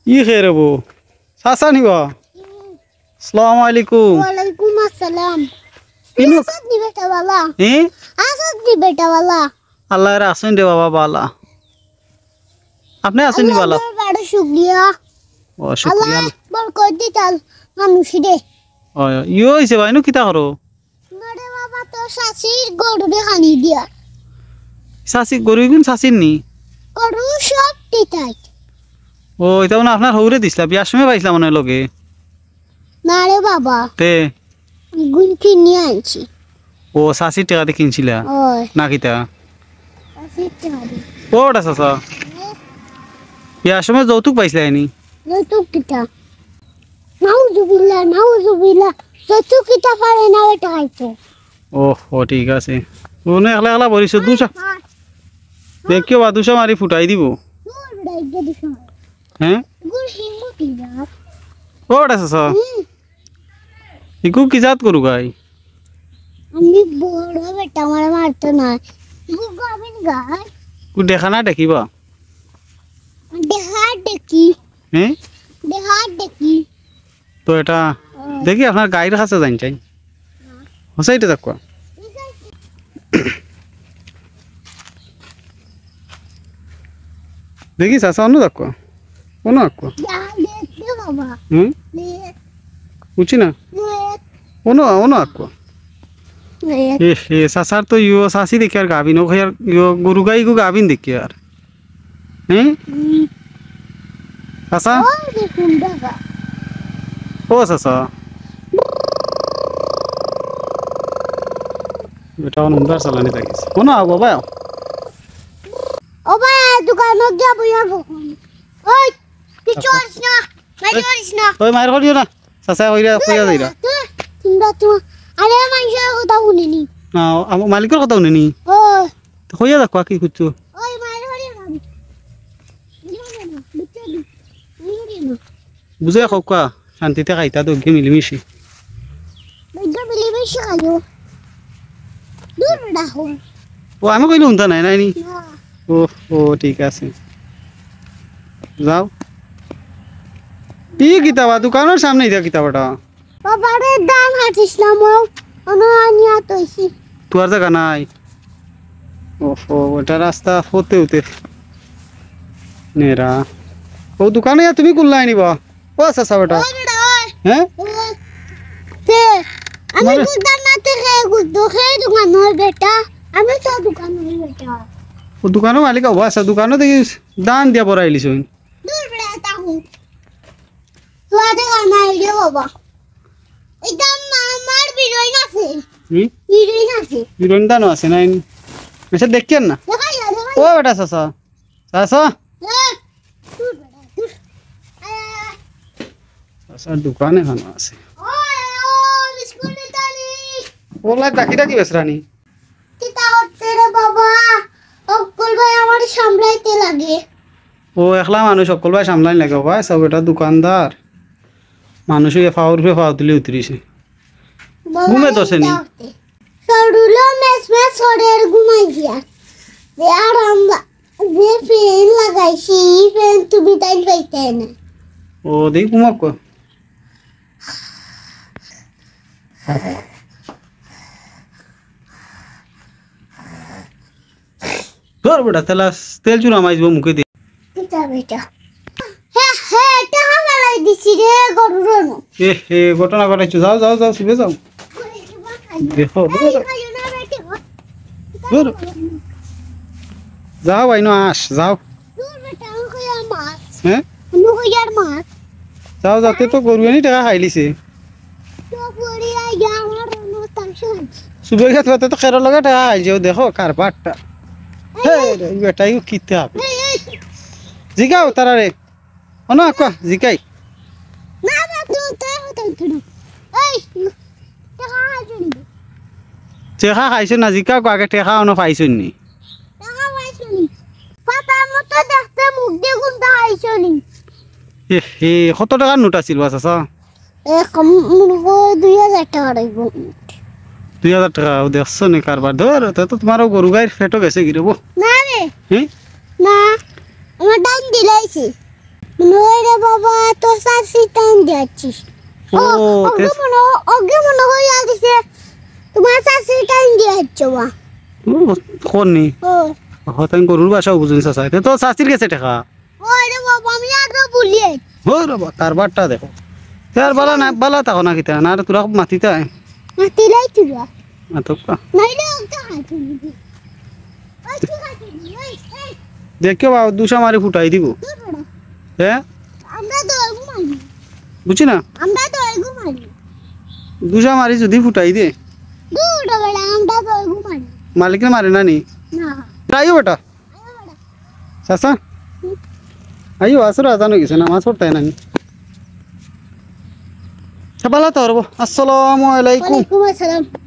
ই খেয়ে বো চাচা নিব আসসালামু আলাইকুম ওয়ালাইকুম আসসালাম ইনু আসদ নি বেটা বালা হে আসদ নি বেটা বালা আল্লাহ রে আসেন রে বাবা বালা আপনি আসেন নি বালা বড় শুকরিয়া ও শুকরিয়া বরকত দিতাল মানুষ রে ও ইও হইছে ভাই নু কিতা করো নরে বাবা তো শাশির গরুরে খানি দিয়া চাচি গরুগুন চাচির নি গরু সব দিতাই ও এটা মানে আপনার হৌরে দিছিলা বিয়ার সময় পাইছিলা মনে হয় লগে না রে বাবা তে গুণ কিনে আনছি ও চাচির টাকাতে কিনছিলা ওই না কিতা শাশির টাকা ওটা চাচা বিয়ার সময় যৌতুক পাইছিলা নি যৌতুক কিতা নাউজুবিল্লাহ যৌতুক কিতা পারে না বেটা খাইতো ও ঠিক আছে ওনে একলা একলা বলিস দুশো দেখিও বা 200 মারি ফুটাই দিব দূর বেটা ইজ্জত দিছ হ্যাঁ গুণ হিম্মতি না ওটা চাচা ইকু কি জাত করু গাই আমি বড় বেটা আমার মারতো না গুণ গাবিন গায় কু দেখা না দেখিবা দেহার দেখি হ্যাঁ তো এটা দেখি আপনার গাইর কাছে জানি চাই হসাইতে যাক দেখি চাচা অন্য যাক কোনো আক দেখতে বাবা হুম বুঝছি না অন্য আক এ চাচার তো ইও চাচি দেখি আর গাবিন ও আর ইও গরু গাই গু গাবিন দেখি আর হ্যাঁ চাচা দেখুন বাবা ও চাচা এটা উন্দার চালানি থাকিছে কোনো আগ বাবা ও ভাই দোকানত যাব যাবো ওই তুই চলিস না না ওই মায়ের করিও না চাচা কইরা যাইরা তোমরা তো আরে মানুষের কথা শুনিনি না আমার মালিকের কথা শুনে নি ও তো কইয়া যাক কি খুঁজছো ওই মায়ের হরি না বুঝে খোকা শান্তিতে খাইতা তো গিয়ে মিলিমিশি বেটা বিলি বেশি খালো দূর রাখো ও আমি কইলে শুনতা নাই নাই নি ও ঠিক আছে যাও ই কিতাবা দোকানের সামনে ইদা কিতাবাটা বাবারে দাম হাঁটিসলাম অনো আনিয়া তৈছি তোর জায়গা নাই ওটা রাস্তা হতে হতে নেরা ও দোকানে তুমি কুল্লাই নিবা ও চাচা বেটা হ্যাঁ তে আমি গুদাম না তে দোকান হয় বেটা আমি তো দোকান হয় বেটা ও দোকানের মালিক হবো আচ্ছা দোকানও দেখি দান দিয়া পড়াইলিস দূর বেটা তাহু তো আজে নাই রে বাবা এটা আমার বিরোইন আছে বিরোইন আছে বিরোইন দানও আছে নাই আচ্ছা দেখছেন না দেখাই ও বেটা চাচা চাচা চাচার দোকান এখানে আছে ওলা ডাকি ডাকি বেসরানি বাবা অকল ভাই আমার সামলাইতে লাগে ও একলা মানুষ সকল ভাই সামলাই লাগে ভাই সব এটা দোকানদার মানুষ ফাওয়ার তুলে উতরিছে ঘুমে দশেনি সরুলো মেস সরের ঘুমাই গিয়া যে আরাম যে ফ্যান লাগাইছি ফ্যান তুমি তাই পাইতে না ও দেখ ঘুমাক ধর বেটা তেল চুরা মাইজব মুখে দিয়ে কিতা বেটা হ্যাঁ টাকা মালাই দিছি রে গরুর এ ঘটনা ঘটাইছো যাও যাও যাও শুবে যাও দেখো দূর যাও ভাই আস যাও হ্যাঁ যাও যাতে তো গরুয়ানি টাকা খাইলিছে শুবে গেছে তো খেরো লগা টাকা খাইছে দেখো কারবারটা বেটাই কিতে হবে জিগাও তারা রে অন আকা জিগাই টেকা খাইছো না জিকা আগে টেকা অন পাইছো নি কত টাকার নোট আছিল বা চাচা 2000 টাকা রাখবো 2000 টাকা দেখছো নি কারবার ধর তো তোমার গরু গাইর ফেটো গেছে কি রে না রে হ্যাঁ না আমার দাম দিলাইছি নইরে বাবা তো সাসি টাইম দিচ্ছিস ও ওকে মনে হইয়া দিছে তোমার সাসি টাইম দিচ্ছ বা কোননি ও হতাই গরুর বাসাও বুঝুন চাচা তো শাস্তির গেছে টাকা ওরে বাবা আমি আগে বলিয়ে ও রবা কারবারটা দেখো তার বালা না বালা তাকো না কিতা না তোরা মাতিতা মাতিলাই তুই আতকা নাইলে ওটা হাতি দিবি ওই তুই হাতি দিবি এই দেখো বাবা দুশা মারি ফুটাই দিব হ্যাঁ আমরা তো ঘুমাই বুঝছি না আমরা তো ঘুমাই দুশা মারি যদি ফুটাই দে দূর বড় আমরা তো ঘুমাই মালিকরে মারে না নি না আইও বেটা চাচা আইও আসর আজান হয়ে গেছে নামাজ পড়তে না বালা তো আসসালামু আলাইকুম ওয়ালাইকুম আসসালাম